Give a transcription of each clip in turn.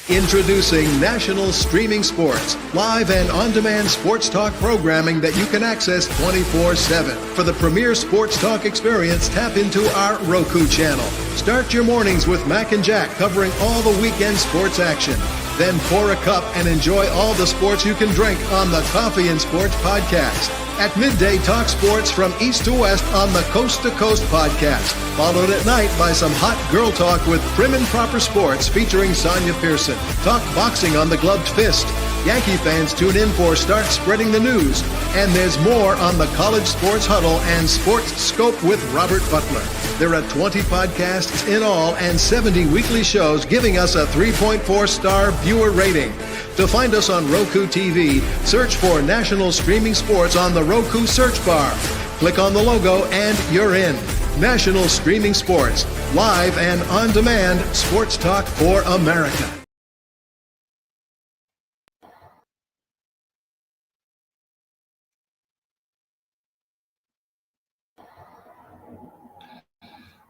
Introducing National Streaming Sports, live and on-demand sports talk programming that you can access 24/7. For the premier sports talk experience, tap into our Roku channel. Start your mornings with Mac and Jack covering all the weekend sports action. Then pour a cup and enjoy all the sports you can drink on the Coffee and Sports podcast. At midday, talk sports from east to west on the Coast to Coast podcast. Followed at night by some hot girl talk with Prim and Proper Sports featuring Sonja Pearson. Talk boxing on the Gloved Fist. Yankee fans tune in for Start Spreading the News. And there's more on the College Sports Huddle and Sports Scope with Robert Butler. There are 20 podcasts in all and 70 weekly shows giving us a 3.4-star viewer rating. To find us on Roku TV, search for National Streaming Sports on the Roku search bar. Click on the logo and you're in. National Streaming Sports, live and on-demand sports talk for America.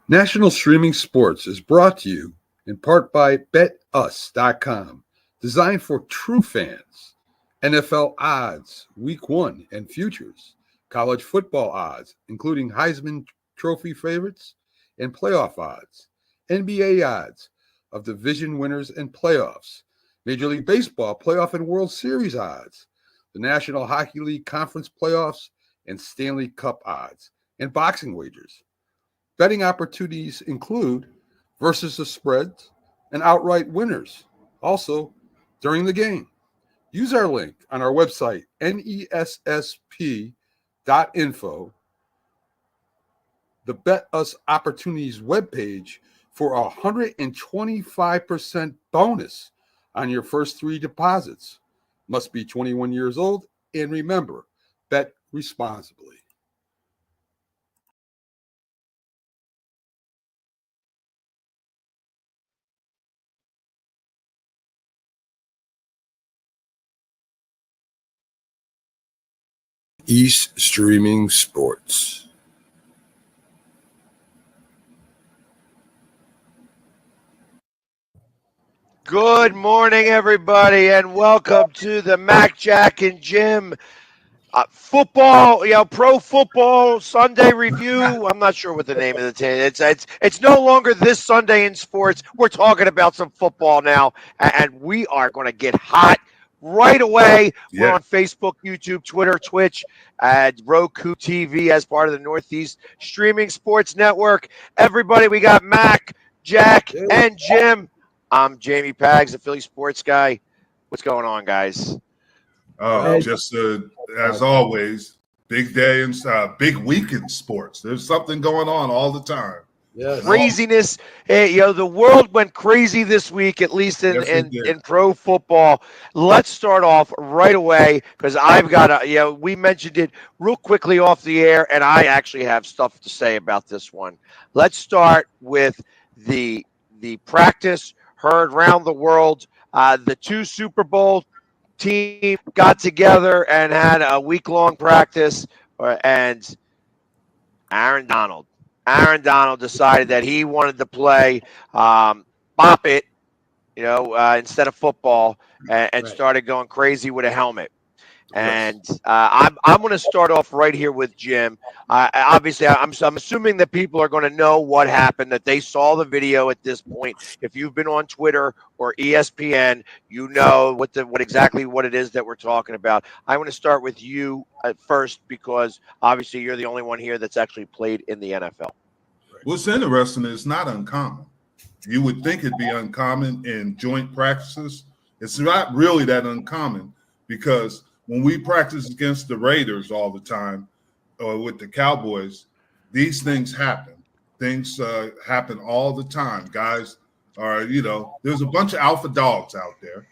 National Streaming Sports is brought to you in part by BetUs.com, designed for true fans. NFL odds, Week 1 and futures, college football odds, including Heisman Trophy favorites and playoff odds, NBA odds of division winners and playoffs, Major League Baseball playoff and World Series odds, the National Hockey League Conference playoffs and Stanley Cup odds, and boxing wagers. Betting opportunities include versus the spreads and outright winners, also during the game. Use our link on our website, nessp.info, the Bet Us Opportunities webpage, for a 125% bonus on your first 3 deposits. Must be 21 years old, and remember, bet responsibly. East Streaming Sports. Good morning, everybody, and welcome to the Mac, Jack, and Jim football, pro football Sunday review. I'm not sure what the name of the team is. It's no longer This Sunday in Sports. We're talking about some football now, and we are going to get hot right away. Yeah. We're on Facebook, YouTube, Twitter, Twitch, and Roku TV as part of the Northeast Streaming Sports Network. Everybody, we got Mac, Jack, and Jim. I'm Jamie Paggs, the Philly sports guy. What's going on, guys? Just as always, big day and big week in sports. There's something going on all the time. Yes. Craziness. Hey, the world went crazy this week, at least in pro football. Let's start off right away because I've got we mentioned it real quickly off the air, and I actually have stuff to say about this one. Let's start with the practice heard around the world. The 2 Super Bowl teams got together and had a week-long practice, and Aaron Donald decided that he wanted to play bop it, instead of football, and started going crazy with a helmet. And I'm going to start off right here with Jim. Obviously, I'm assuming that people are going to know what happened, that they saw the video at this point. If you've been on Twitter or ESPN, you know what it is that we're talking about. I want to start with you at first because obviously you're the only one here that's actually played in the NFL. What's interesting is it's not uncommon. You would think it'd be uncommon in joint practices. It's not really that uncommon because when we practice against the Raiders all the time or with the Cowboys, these things happen. Things happen all the time. Guys are, there's a bunch of alpha dogs out there,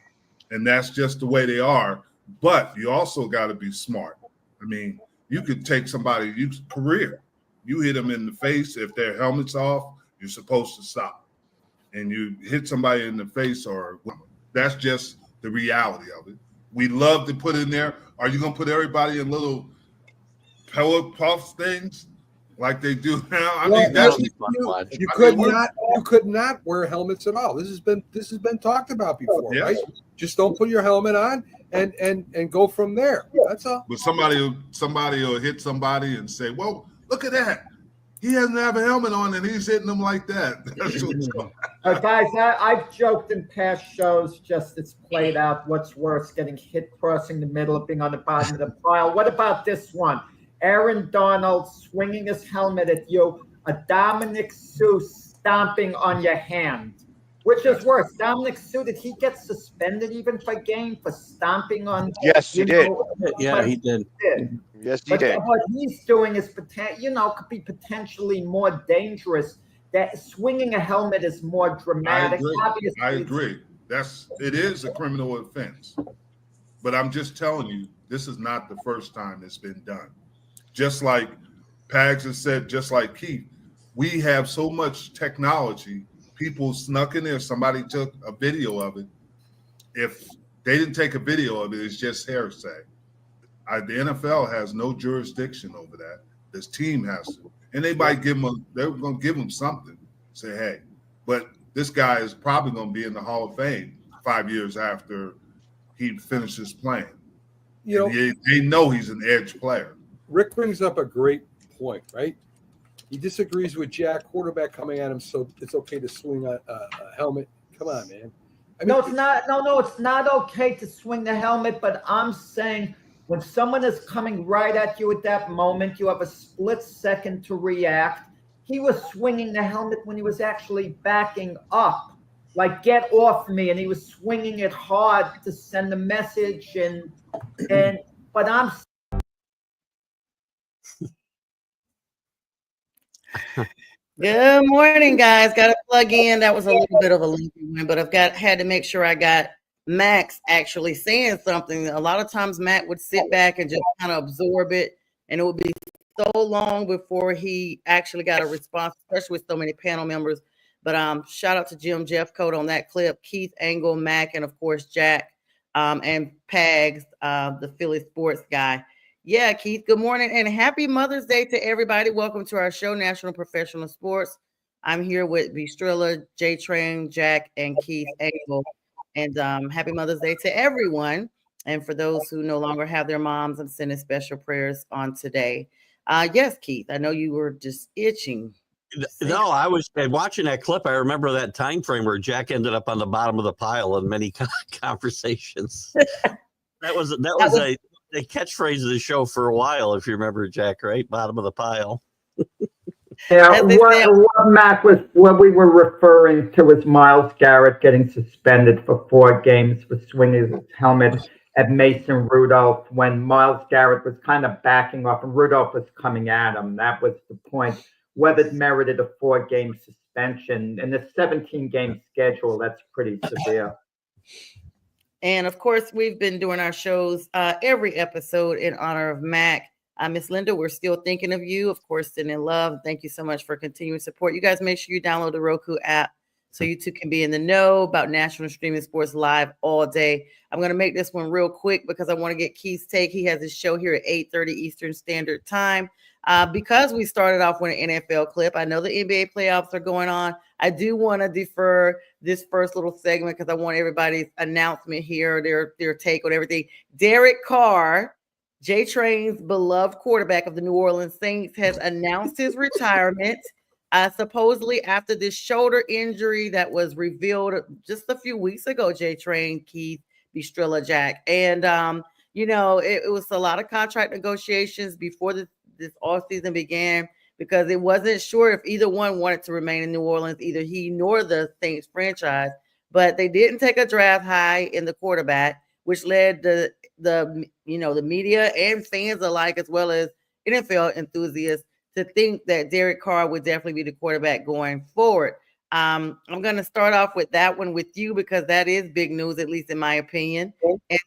and that's just the way they are. But you also got to be smart. I mean, you could take somebody's career. You hit them in the face. If their helmet's off, you're supposed to stop. And you hit somebody in the face, or that's just the reality of it. We love to put in there. Are you going to put everybody in little pillow puff things like they do now? I mean, that's you could not you could not wear helmets at all. This has been talked about before, Yes. right? Just don't put your helmet on and go from there. That's all. But somebody will hit somebody and say, "Well, look at that. He doesn't have a helmet on and he's hitting them like that." That's what's going on. Guys, I've joked in past shows, just it's played out. What's worse, getting hit crossing the middle or being on the bottom of the pile? What about this one? Aaron Donald swinging his helmet at you, a Dominic Sue stomping on your hand. Which is worse? Dominic Sue, did he get suspended even for game for stomping on? Yes, he did. Yeah, he did. Yes, he did. What he's doing is, could be potentially more dangerous. That swinging a helmet is more dramatic. I agree. It is a criminal offense. But I'm just telling you, this is not the first time it's been done. Just like Pags has said, just like Keith, we have so much technology. People snuck in there. Somebody took a video of it. If they didn't take a video of it, it's just hearsay. The NFL has no jurisdiction over that. This team has to. And they might they're going to give him something. Say, hey, but this guy is probably going to be in the Hall of Fame 5 years after he finishes playing. They know he's an edge player. Rick brings up a great point, right? He disagrees with Jack, quarterback coming at him, so it's okay to swing a helmet. Come on, man. No, it's not. No, it's not okay to swing the helmet, but I'm saying when someone is coming right at you at that moment, you have a split second to react. He was swinging the helmet when he was actually backing up, like get off me, and he was swinging it hard to send a message. But I'm. Good morning, guys. Got to plug in. That was a little bit of a lengthy one, but had to make sure I got Max actually saying something. A lot of times Matt would sit back and just kind of absorb it, and it would be so long before he actually got a response, especially with so many panel members. But shout out to Jim Jeffcoat on that clip, Keith, Engle, Mac, and of course Jack, and Pags, the Philly sports guy. Yeah, Keith, good morning and happy Mother's Day to everybody. Welcome to our show, National Professional Sports. I'm here with BStrilla, J-Train, Jack, and Keith Engle. And happy Mother's Day to everyone. And for those who no longer have their moms, I'm sending special prayers on today. Yes, Keith, I know you were just itching. No, I was watching that clip. I remember that time frame where Jack ended up on the bottom of the pile in many conversations. That was a catchphrase of the show for a while, if you remember, Jack, right? Bottom of the pile. Yeah, what we were referring to is Myles Garrett getting suspended for 4 games for swinging his helmet at Mason Rudolph when Myles Garrett was kind of backing off and Rudolph was coming at him. That was the point. Whether it merited a 4-game suspension in the 17-game schedule, that's pretty severe. And of course, we've been doing our shows every episode in honor of Mac. Miss Linda, we're still thinking of you. Of course, sending love. Thank you so much for continuing support. You guys make sure you download the Roku app so you too can be in the know about National Streaming Sports live all day. I'm going to make this one real quick because I want to get Keith's take. He has his show here at 8:30 Eastern Standard Time. Because we started off with an NFL clip, I know the NBA playoffs are going on. I do want to defer this first little segment because I want everybody's announcement here, their take on everything. Derek Carr, J-Train's beloved quarterback of the New Orleans Saints, has announced his retirement, supposedly after this shoulder injury that was revealed just a few weeks ago, J-Train, Keith, BStrilla, Jack. And, it was a lot of contract negotiations before this offseason began because it wasn't sure if either one wanted to remain in New Orleans, either he nor the Saints franchise. But they didn't take a draft high in the quarterback, which led the media and fans alike, as well as NFL enthusiasts, to think that Derek Carr would definitely be the quarterback going forward. I'm going to start off with that one with you because that is big news, at least in my opinion.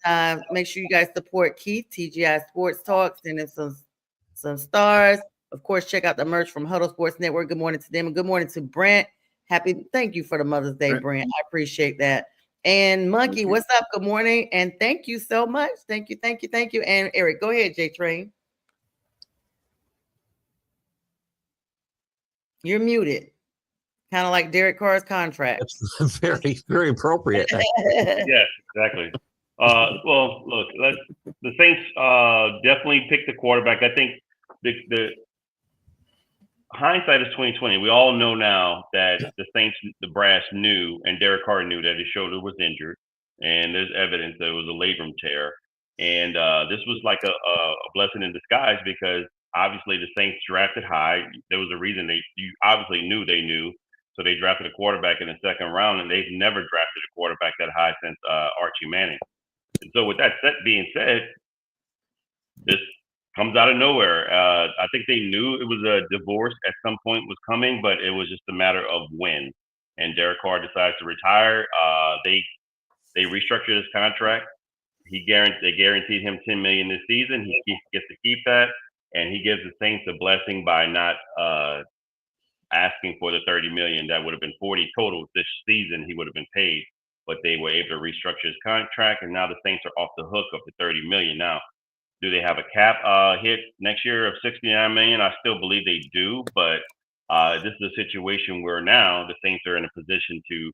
And make sure you guys support Keith, TGI Sports Talk, send him some stars. Of course, check out the merch from Huddle Sports Network. Good morning to them. And good morning to Brent. Thank you for the Mother's Day, Brent. I appreciate that. And Monkey, what's up? Good morning. And thank you so much. Thank you. And Eric, go ahead, J-Train. You're muted. Kind of like Derek Carr's contract. That's very, very appropriate. Yes, exactly. Well, look, the Saints definitely picked the quarterback. I think the hindsight is 2020. We all know now that the Saints, the brass knew, and Derek Carr knew that his shoulder was injured, and there's evidence that it was a labrum tear. And this was like a blessing in disguise because obviously the Saints drafted high. There was a reason you obviously knew they knew. So they drafted a quarterback in the second round, and they've never drafted a quarterback that high since Archie Manning. And so with that being said, this comes out of nowhere. I think they knew it was a divorce at some point was coming, but it was just a matter of when. And Derek Carr decides to retire. They restructured his contract. They guaranteed him $10 million this season. He gets to keep that, and he gives the Saints a blessing by not asking for the $30 million. That would have been $40 total this season. He would have been paid, but they were able to restructure his contract, and now the Saints are off the hook of the $30 million. Now, do they have a cap hit next year of $69 million? I still believe they do, but this is a situation where now the Saints are in a position to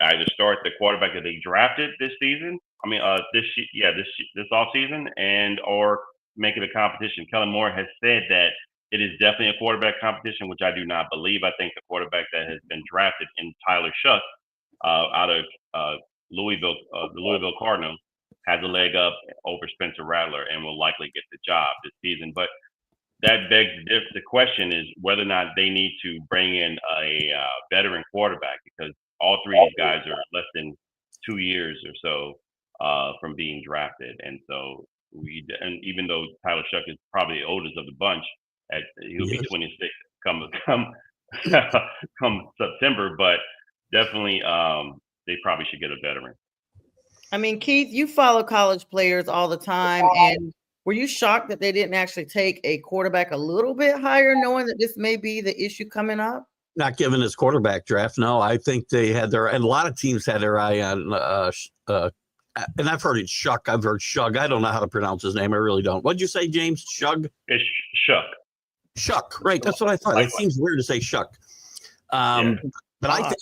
either start the quarterback that they drafted this season. This offseason, and or make it a competition. Kellen Moore has said that it is definitely a quarterback competition, which I do not believe. I think the quarterback that has been drafted in Tyler Shuck out of Louisville, the Louisville Cardinals, has a leg up over Spencer Rattler and will likely get the job this season. But that begs the question is whether or not they need to bring in a veteran quarterback, because all three of these guys are less than 2 years or so from being drafted. And so even though Tyler Shuck is probably the oldest of the bunch, he'll be 26 come September, but definitely they probably should get a veteran. I mean, Keith, you follow college players all the time, and were you shocked that they didn't actually take a quarterback a little bit higher, knowing that this may be the issue coming up? Not given his quarterback draft. No, I think they had and a lot of teams had their eye on, and I've heard it's Shuck. I've heard Shug. I don't know how to pronounce his name. I really don't. What'd you say, James? Shug? It's Shuck. Shuck, right. That's what I thought. It seems weird to say Shuck. But I think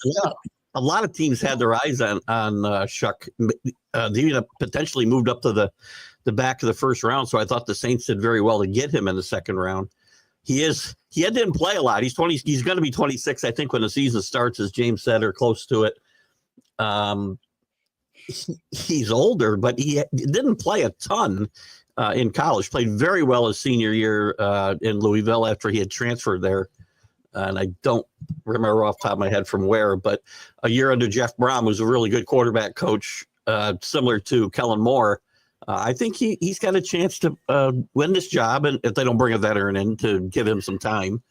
a lot of teams had their eyes on Shuck. They even potentially moved up to the back of the first round. So I thought the Saints did very well to get him in the second round. He didn't play a lot. He's 20. He's going to be 26, I think, when the season starts, as James said, or close to it. He's older, but he didn't play a ton in college. Played very well his senior year in Louisville after he had transferred there. And I don't remember off the top of my head from where, but a year under Jeff Brom, who's a really good quarterback coach, similar to Kellen Moore. I think he's got a chance to win this job, and if they don't bring a veteran in to give him some time.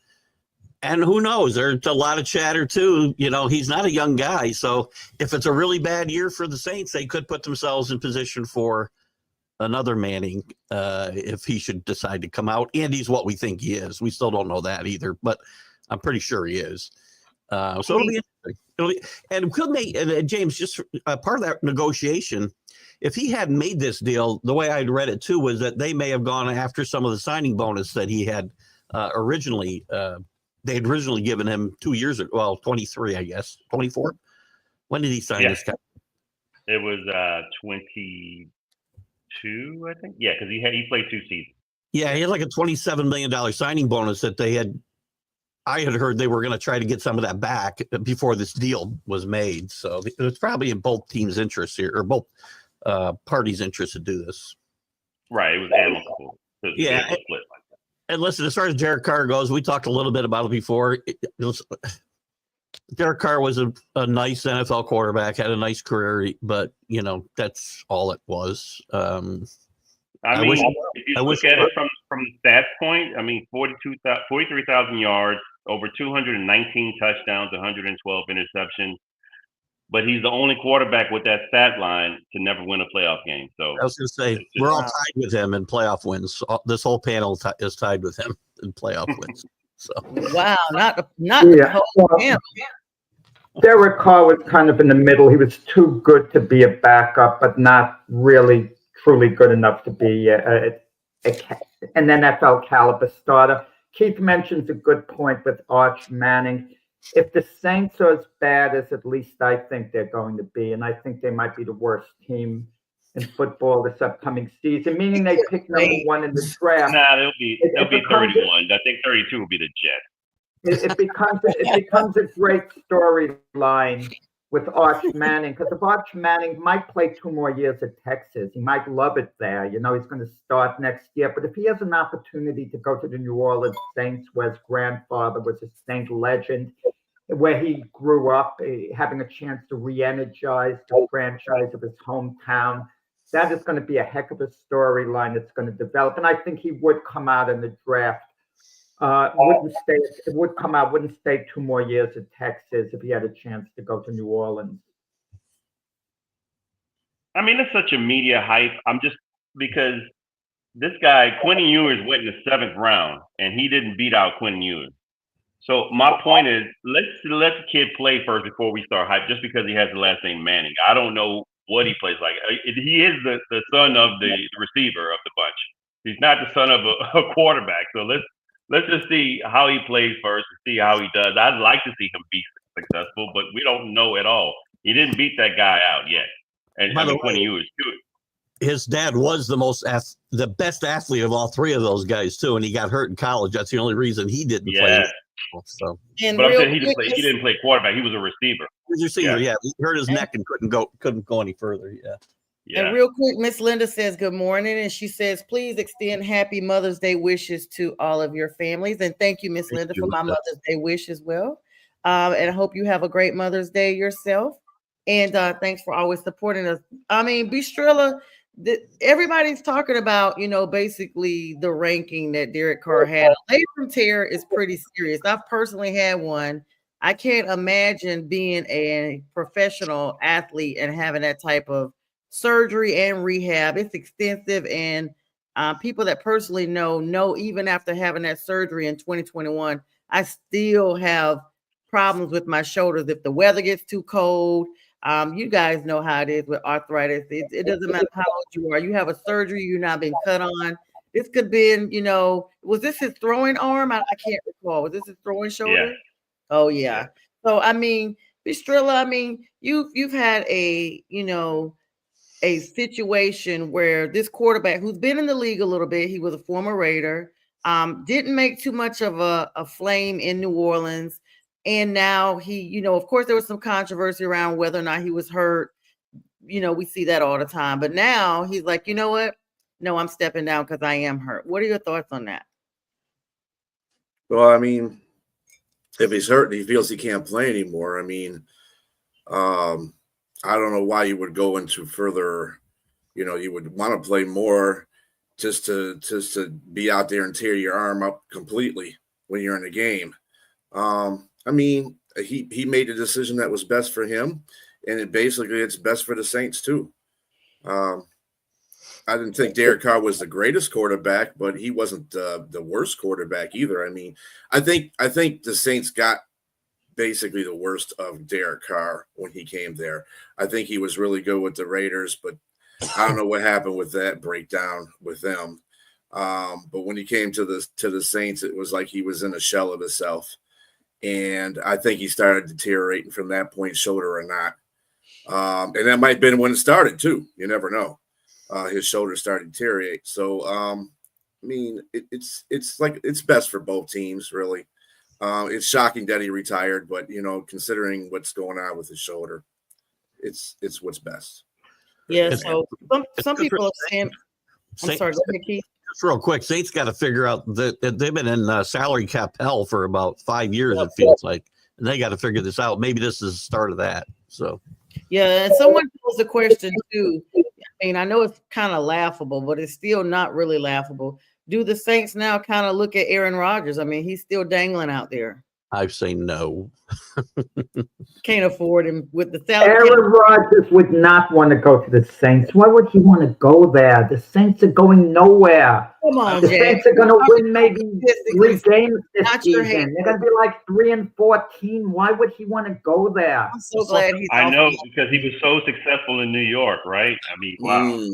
And who knows? There's a lot of chatter too. You know, he's not a young guy, so if it's a really bad year for the Saints, they could put themselves in position for another Manning if he should decide to come out. And he's what we think he is. We still don't know that either, but I'm pretty sure he is. So it'll be interesting. And couldn't they, James, just part of that negotiation, if he hadn't made this deal, the way I'd read it too was that they may have gone after some of the signing bonus that he had originally. They had originally given him 2 years ago. Well, 23, I guess. 24. When did he sign this guy? It was 22, I think. Yeah, because he played 2 seasons. Yeah, he had like a $27 million signing bonus that they had. I had heard they were going to try to get some of that back before this deal was made. So it was probably in both teams' interests here, or both parties' interests to do this. Right. It was amicable. Yeah. And listen, as far as Derek Carr goes, we talked a little bit about it before. Derek Carr was a nice NFL quarterback, had a nice career, but, you know, that's all it was. I mean, if you look at it from the stats point, I mean, 43,000 yards, over 219 touchdowns, 112 interceptions. But he's the only quarterback with that stat line to never win a playoff game. So I was going to say, we're all tied with him in playoff wins. This whole panel is tied with him in playoff wins. So wow, not the whole panel. Derek Carr was kind of in the middle. He was too good to be a backup, but not really truly good enough to be an NFL caliber starter. Keith mentions a good point with Arch Manning. if the Saints are as bad as at least I think they're going to be, and I think they might be the worst team in football this upcoming season, meaning they pick number one in the draft. Nah, they'll be 31. I think 32 will be the Jets. It becomes a great storyline with Arch Manning, because if Arch Manning might play 2 more years at Texas, he might love it there. You know, he's going to start next year. But if he has an opportunity to go to the New Orleans Saints, where his grandfather was a Saint legend, where he grew up, having a chance to re-energize the franchise of his hometown, that is going to be a heck of a storyline that's going to develop. And I think he would come out in the draft. Wouldn't stay 2 more years at Texas if he had a chance to go to New Orleans. I mean, it's such a media hype. Because this guy, Quentin Ewers, went in the 7th round, and he didn't beat out Quentin Ewers. So my point is, let's let the kid play first before we start hype, just because he has the last name Manning. I don't know what he plays like. He is the son of the receiver of the bunch. He's not the son of a quarterback. So let's just see how he plays first and see how he does. I'd like to see him be successful, but we don't know at all. He didn't beat that guy out yet. And Quentin Ewers too. His dad was the best athlete of all 3 of those guys too, and he got hurt in college. That's the only reason he didn't play. So, but I'm saying he didn't play quarterback. He was a receiver. He was a receiver, yeah. He hurt his neck and couldn't go any further. Yeah. And real quick, Miss Linda says good morning, and she says, please extend happy Mother's Day wishes to all of your families. And thank you, Miss Linda, for my Mother's Day wish as well. And I hope you have a great Mother's Day yourself. And thanks for always supporting us. I mean, BStrilla, everybody's talking about, basically the ranking that Derek Carr had. A labrum tear is pretty serious. I've personally had one. I can't imagine being a professional athlete and having that type of surgery and rehab. It's extensive, and people that personally know even after having that surgery in 2021, I still have problems with my shoulders if the weather gets too cold. You guys know how it is with arthritis. It doesn't matter how old you are. You have a surgery, you're not being cut on. This could be, was this his throwing arm? I can't recall. Was this his throwing shoulder? Yeah. Oh yeah. So I mean, BStrilla, you've had a situation where this quarterback who's been in the league a little bit, he was a former Raider, didn't make too much of a flame in New Orleans. And now he, of course, there was some controversy around whether or not he was hurt. We see that all the time. But now he's like, you know what? No, I'm stepping down because I am hurt. What are your thoughts on that? Well, if he's hurt and he feels he can't play anymore, I don't know why you would go into further, you would want to play more just to be out there and tear your arm up completely when you're in a game. He made a decision that was best for him, and it's best for the Saints too. I didn't think Derek Carr was the greatest quarterback, but he wasn't the worst quarterback either. I think the Saints got basically the worst of Derek Carr when he came there. I think he was really good with the Raiders, but I don't know what happened with that breakdown with them. But when he came to the Saints, it was like he was in a shell of himself. And I think he started deteriorating from that point, shoulder or not. And that might have been when it started too. You never know. His shoulder started to deteriorate. So, it's best for both teams, really. It's shocking that he retired, but considering what's going on with his shoulder, it's what's best. Yeah. So some people are saying, I'm sorry, go ahead, Keith. Just real quick, Saints got to figure out that they've been in salary cap hell for about 5 years, it feels like, and they got to figure this out. Maybe this is the start of that. So, yeah, and someone posed a question too. I know it's kind of laughable, but it's still not really laughable. Do the Saints now kind of look at Aaron Rodgers? He's still dangling out there. I say no. Can't afford him with the salary. Aaron Rodgers would not want to go to the Saints. Why would he want to go there? The Saints are going nowhere. Come on, the Jack. Saints are going to win maybe 3 games this season. They're going to be like 3-14. Why would he want to go there? I'm so glad he's. I know, because he was so successful in New York, right? Wow.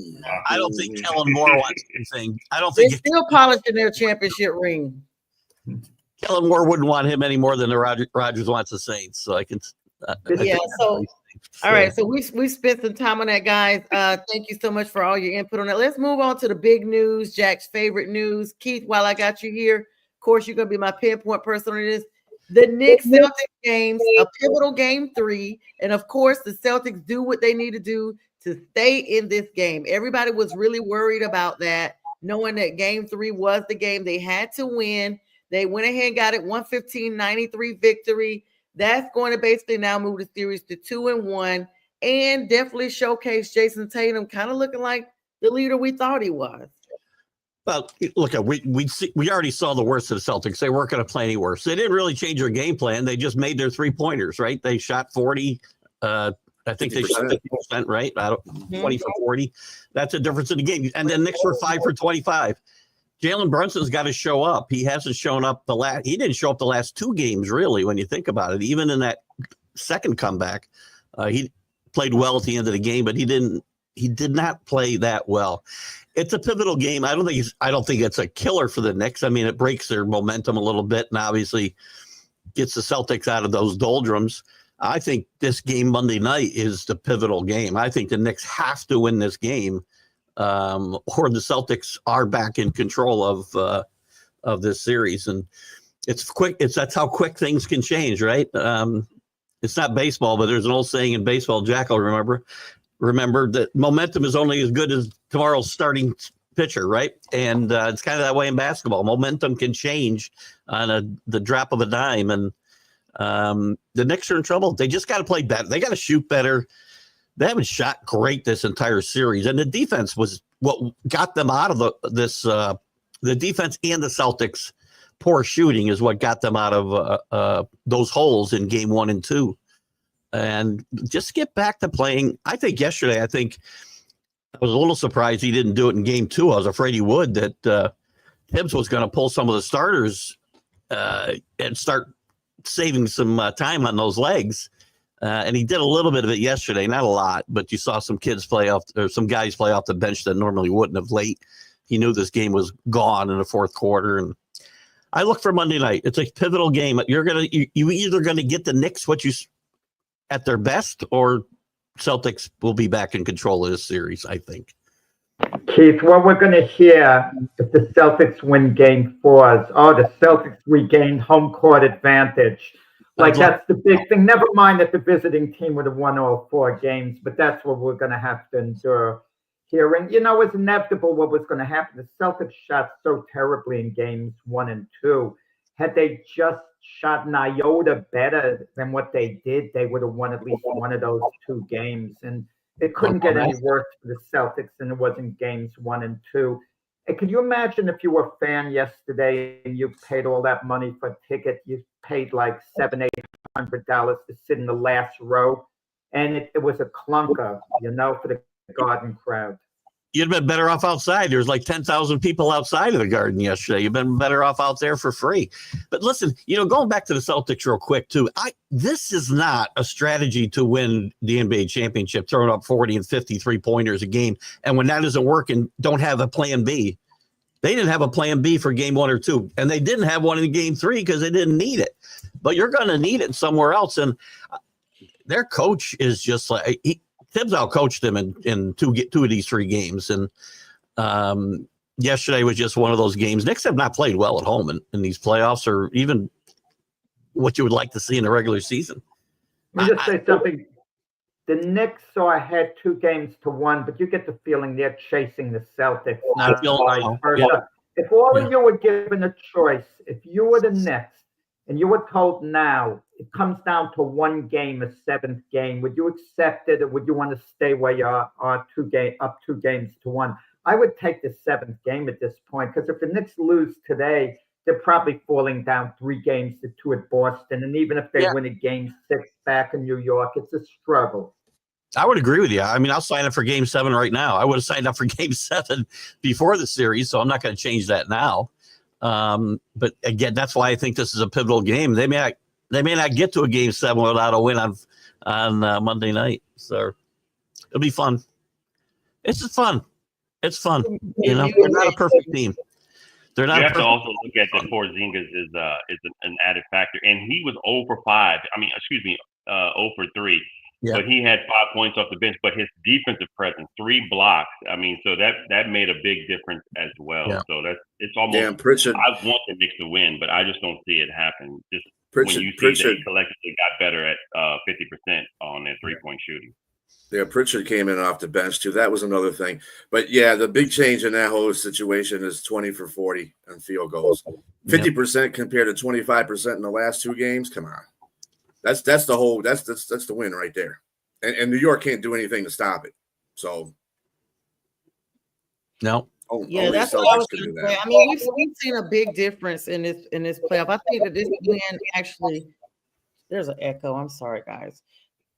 I don't think Kellen Moore wants anything. I don't think they're still polishing their championship ring. Kellen Moore wouldn't want him any more than the Rodgers wants the Saints. So I can. Yeah. So, all right. So we spent some time on that, guys. Thank you so much for all your input on that. Let's move on to the big news, Jack's favorite news. Keith, while I got you here, of course, you're going to be my pinpoint person on this. The Knicks Celtics games, a pivotal game 3. And of course, the Celtics do what they need to do to stay in this game. Everybody was really worried about that, knowing that game 3 was the game they had to win. They went ahead and got it 115-93 victory. That's going to basically now move the series to 2-1 and definitely showcase Jason Tatum kind of looking like the leader we thought he was. Well, look, we already saw the worst of the Celtics. They weren't going to play any worse. They didn't really change their game plan. They just made their 3-pointers, right? They shot 40. I think 50%. They shot 50%, right? 20 for 40. That's a difference in the game. And then Knicks were 5 for 25. Jalen Brunson's got to show up. He hasn't shown up he didn't show up the last 2 games, really, when you think about it. Even in that second comeback, he played well at the end of the game, but he did not play that well. It's a pivotal game. I don't think it's a killer for the Knicks. I mean, it breaks their momentum a little bit and obviously gets the Celtics out of those doldrums. I think this game Monday night is the pivotal game. I think the Knicks have to win this game. Or the Celtics are back in control of this series, and it's quick. That's how quick things can change, right? It's not baseball, but there's an old saying in baseball, Jack will remember that momentum is only as good as tomorrow's starting pitcher, right? And it's kind of that way in basketball. Momentum can change on the drop of a dime, and the Knicks are in trouble. They just got to play better. They got to shoot better. They haven't shot great this entire series, and the defense was what got them out of this. The defense and the Celtics' poor shooting is what got them out of those holes in game 1 and 2. And just get back to playing. I think yesterday, I was a little surprised he didn't do it in game 2. I was afraid he would, that Tibbs was going to pull some of the starters and start saving some time on those legs. And he did a little bit of it yesterday, not a lot, but you saw some guys play off the bench that normally wouldn't have late. He knew this game was gone in the fourth quarter. And I look for Monday night. It's a pivotal game. You either going to get the Knicks at their best, or Celtics will be back in control of this series, I think. Keith, what we're going to hear if the Celtics win game 4 is, the Celtics regained home court advantage. Like, that's the big thing. Never mind that the visiting team would have won all 4 games, but that's what we're going to have to endure here. And, it's inevitable what was going to happen. The Celtics shot so terribly in games 1 and 2. Had they just shot an iota better than what they did, they would have won at least one of those 2 games. And it couldn't get any worse for the Celtics than it was in games 1 and 2. And could you imagine if you were a fan yesterday and you paid all that money for a ticket? You paid like $700-800 to sit in the last row, and it was a clunker, for the Garden crowd. You'd have been better off outside. There was like 10,000 people outside of the Garden yesterday. You've been better off out there for free. But listen, going back to the Celtics real quick too. This is not a strategy to win the NBA championship, throwing up 40 and 53 pointers a game. And when that isn't working, don't have a plan B. They didn't have a plan B for game 1 or 2, and they didn't have one in game 3 because they didn't need it. But you're going to need it somewhere else. And their coach is just like Tibbs outcoached them in two of these 3 games. And yesterday was just one of those games. Knicks have not played well at home in these playoffs, or even what you would like to see in the regular season. Let me just say something. The Knicks are ahead 2-1, but you get the feeling they're chasing the Celtics. If all of you were given a choice, if you were the Knicks and you were told now it comes down to 1 game, a 7th game, would you accept it, or would you want to stay where you are up 2-1? I would take the 7th game at this point, because if the Knicks lose today, they're probably falling down 3-2 at Boston. And even if they win a game 6 back in New York, it's a struggle. I would agree with you. I mean, I'll sign up for game 7 right now. I would have signed up for game 7 before the series, so I'm not going to change that now. But again, that's why I think this is a pivotal game. They may not get to a game 7 without a win on Monday night. So it'll be fun. It's just fun. It's fun. We're not a perfect team. They're not. You have to also look at the Porzingis is an added factor, and he was 0 for 5. 0 for 3. Yeah. But he had 5 points off the bench. But his defensive presence, 3 blocks. I mean, so that made a big difference as well. Yeah. So it's almost. Yeah, Pritchard. I want the Knicks to win, but I just don't see it happen. Just Pritchard, when you see Pritchard, they collectively got better at 50% on their 3-point shooting. Yeah, Pritchard came in off the bench too. That was another thing. But yeah, the big change in that whole situation is 20 for 40 on field goals. 50% compared to 25% in the last 2 games. Come on. That's the win right there. And New York can't do anything to stop it. So no. Yeah, that's what I was going to say. I mean, we've seen a big difference in this playoff. I think that this win actually, there's an echo. I'm sorry, guys.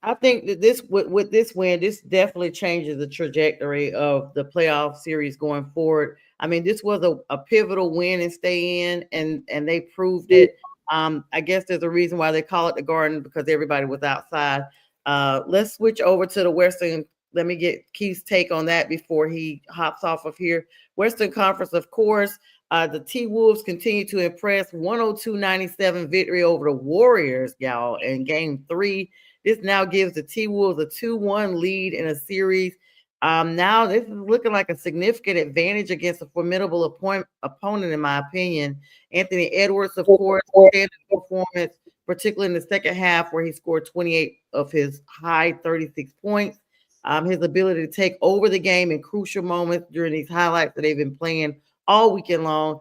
I think that with this win, this definitely changes the trajectory of the playoff series going forward. I mean, this was a pivotal win and stay in, and they proved it. I guess there's a reason why they call it the Garden, because everybody was outside. Let's switch over to the Western. Let me get Keith's take on that before he hops off of here. Western Conference, of course, the T-Wolves continue to impress. 102-97 victory over the Warriors, y'all, in Game 3. This now gives the T-Wolves a 2-1 lead in a series. Now this is looking like a significant advantage against a formidable opponent, in my opinion. Anthony Edwards, of course, standard performance, particularly in the second half, where he scored 28 of his high 36 points. His ability to take over the game in crucial moments during these highlights that they've been playing all weekend long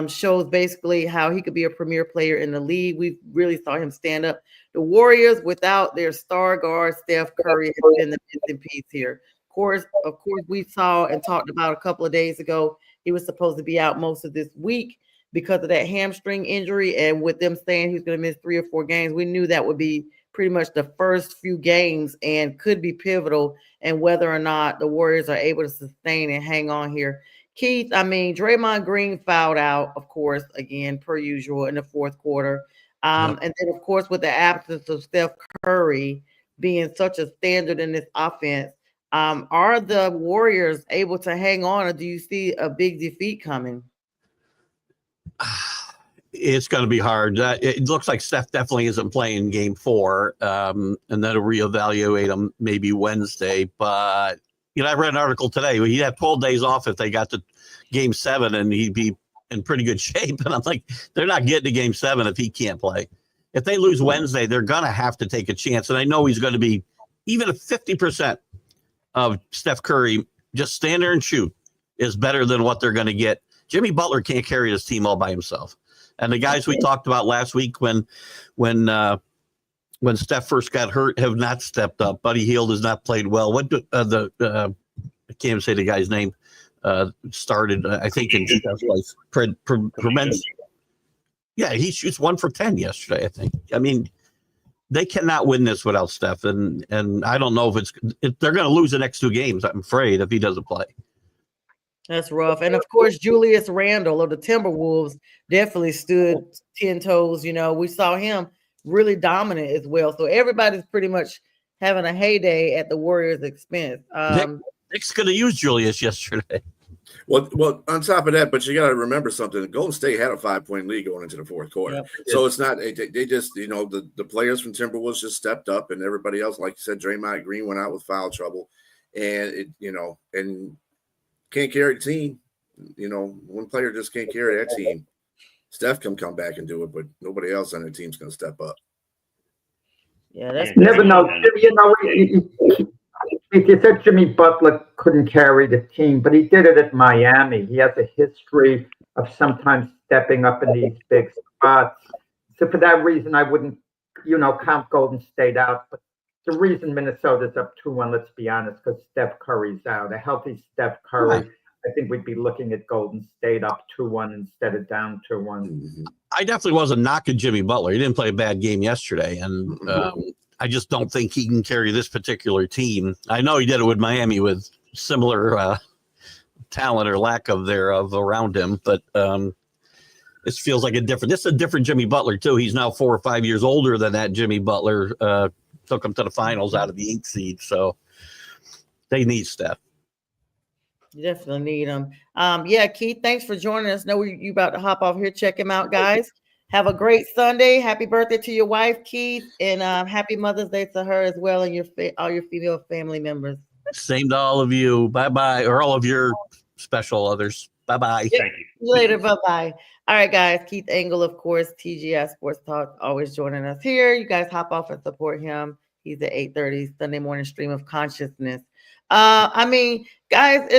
shows basically how he could be a premier player in the league. We really saw him stand up. The Warriors, without their star guard, Steph Curry, has been the missing piece here. Of course, we saw and talked about a couple of days ago, he was supposed to be out most of this week because of that hamstring injury. And with them saying he's going to miss 3 or 4 games, we knew that would be pretty much the first few games and could be pivotal in whether or not the Warriors are able to sustain and hang on here. Keith, I mean, Draymond Green fouled out, of course, again, per usual in the fourth quarter. And then, of course, with the absence of Steph Curry being such a standard in this offense, are the Warriors able to hang on, or do you see a big defeat coming? It's going to be hard. It looks like Steph definitely isn't playing Game 4, and then to reevaluate him maybe Wednesday. But I read an article today. He'd have 12 days off if they got to Game 7, and he'd be in pretty good shape. And I'm like, they're not getting to Game 7 if he can't play. If they lose Wednesday, they're going to have to take a chance. And I know he's going to be even if 50% of Steph Curry just stand there and shoot is better than what they're going to get. Jimmy Butler can't carry this team all by himself. And the guys we talked about last week when Steph first got hurt have not stepped up. Buddy Hield has not played well. What I can't even say the guy's name. Started, I think, in Steph's place. Yeah, he shoots 1 for 10 yesterday, I think. I mean, they cannot win this without Steph, and I don't know if they're going to lose the next 2 games, I'm afraid, if he doesn't play. That's rough. And, of course, Julius Randle of the Timberwolves definitely stood 10 toes. We saw him really dominant as well. So everybody's pretty much having a heyday at the Warriors' expense. Nick's going to use Julius yesterday. Well, on top of that, but you got to remember something. Golden State had a 5-point lead going into the fourth quarter. Yep. So it's not they just, the players from Timberwolves just stepped up, and everybody else, like you said, Draymond Green went out with foul trouble, and and can't carry the team. One player just can't carry that team. Steph can come back and do it, but nobody else on the team's going to step up. Yeah, that's never know. You said Jimmy Butler couldn't carry the team, but he did it at Miami. He has a history of sometimes stepping up in these big spots. So for that reason, I wouldn't, count Golden State out. But the reason Minnesota's up 2-1, let's be honest, because Steph Curry's out. A healthy Steph Curry, right. I think we'd be looking at Golden State up 2-1 instead of down 2-1. I definitely wasn't knocking Jimmy Butler. He didn't play a bad game yesterday, and I just don't think he can carry this particular team. I know he did it with Miami with similar talent or lack of thereof around him, but this feels like this is a different Jimmy Butler too. He's now 4 or 5 years older than that Jimmy Butler took him to the finals out of the 8th seed. So they need Steph. You definitely need them. Yeah, Keith, thanks for joining us. Know you about to hop off here. Check him out, guys. Have a great Sunday. Happy birthday to your wife, Keith, and happy Mother's Day to her as well, and all your female family members. Same to all of you. Bye bye, or all of your special others. Bye bye. Thank you. See you later. Bye bye. All right, guys. Keith Engle, of course, TGI Sports Talk, always joining us here. You guys hop off and support him. He's at 8:30 Sunday morning stream of consciousness. I mean, guys,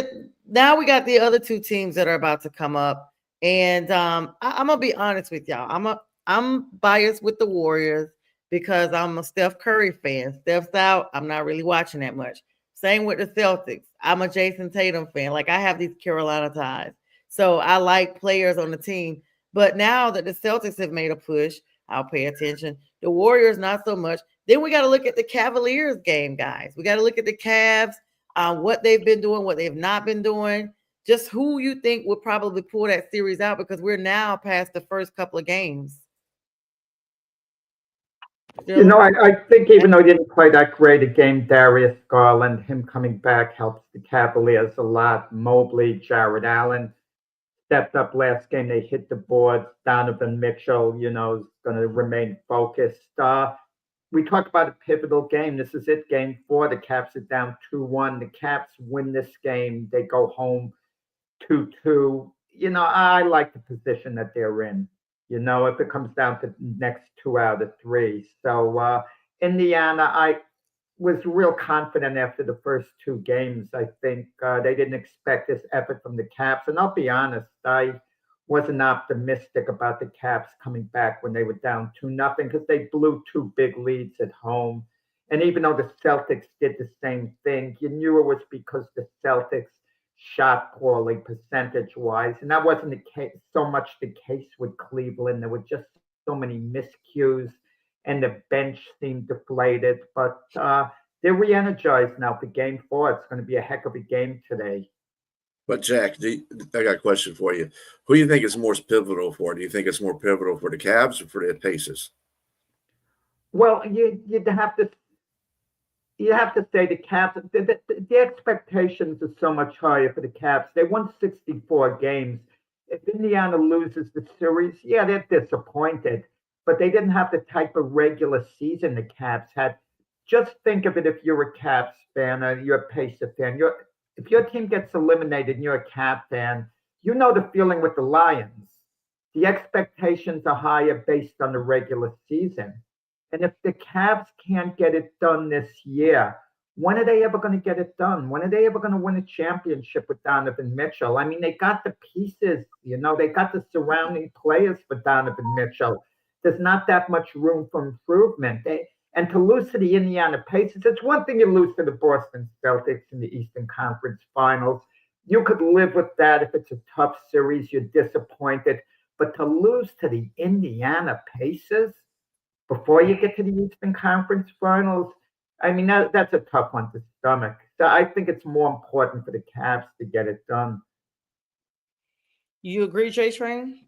now we got the other two teams that are about to come up, and I'm gonna be honest with y'all. I'm biased with the Warriors because I'm a Steph Curry fan. Steph's out. I'm not really watching that much. Same with the Celtics. I'm a Jason Tatum fan. Like, I have these Carolina ties, so I like players on the team. But now that the Celtics have made a push, I'll pay attention. The Warriors, not so much. Then we got to look at the Cavaliers game, guys. We got to look at the Cavs. What they've been doing, what they've not been doing, just who you think would probably pull that series out, because we're now past the first couple of games. You know, I think even though he didn't play that great a game, Darius Garland, him coming back helps the Cavaliers a lot. Mobley, Jared Allen stepped up last game. They hit the boards. Donovan Mitchell, you know, is going to remain focused. We talk about a pivotal game. This is it, game 4. The Caps are down 2-1. The Caps win this game. They go home 2-2. You know, I like the position that they're in, you know, if it comes down to the next 2 out of 3. So Indiana, I was real confident after the first 2 games. I think they didn't expect this effort from the Caps. And I'll be honest, I wasn't optimistic about the Caps coming back when they were down 2-0 because they blew 2 big leads at home. And even though the Celtics did the same thing, you knew it was because the Celtics shot poorly percentage-wise. And that wasn't the case, so much the case with Cleveland. There were just so many miscues, and the bench seemed deflated. But they're re-energized now for game 4. It's going to be a heck of a game today. But Jack, I got a question for you. Who do you think is more pivotal for? Do you think it's more pivotal for the Cavs or for the Pacers? Well, you'd have to say the Cavs. The expectations are so much higher for the Cavs. They won 64 games. If Indiana loses the series, yeah, they're disappointed. But they didn't have the type of regular season the Cavs had. Just think of it if you're a Cavs fan or you're a Pacer fan. If your team gets eliminated and you're a Cavs fan, you know the feeling with the Lions. The expectations are higher based on the regular season. And if the Cavs can't get it done this year, when are they ever going to get it done? When are they ever going to win a championship with Donovan Mitchell? I mean, they got the pieces, you know, they got the surrounding players for Donovan Mitchell. There's not that much room for improvement. And to lose to the Indiana Pacers, it's one thing you lose to the Boston Celtics in the Eastern Conference Finals. You could live with that if it's a tough series, you're disappointed. But to lose to the Indiana Pacers before you get to the Eastern Conference Finals, I mean, that's a tough one to stomach. So I think it's more important for the Cavs to get it done. You agree, J Train?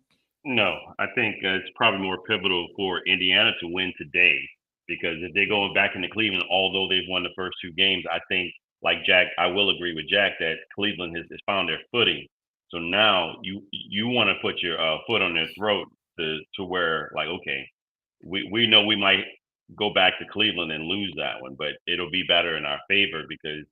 No, I think it's probably more pivotal for Indiana to win today, because if they go back into Cleveland, although they've won the first 2 games, I think, like Jack, I will agree with Jack that Cleveland has found their footing. So now you want to put your foot on their throat to where, like, okay, we know we might go back to Cleveland and lose that one, but it'll be better in our favor, because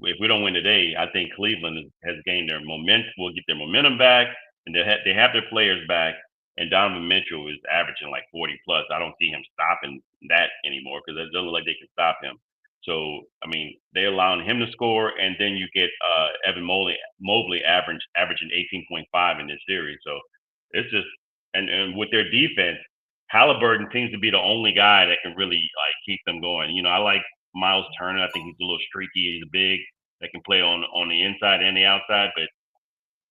if we don't win today, I think Cleveland has gained their momentum. Will get their momentum back, and they have their players back. And Donovan Mitchell is averaging like 40 plus. I don't see him stopping that anymore, because it doesn't look like they can stop him. So, I mean, they're allowing him to score, and then you get Evan Mobley averaging 18.5 in this series. So it's just, and with their defense, Halliburton seems to be the only guy that can really like keep them going. You know, I like Miles Turner. I think he's a little streaky. He's big, that can play on the inside and the outside. But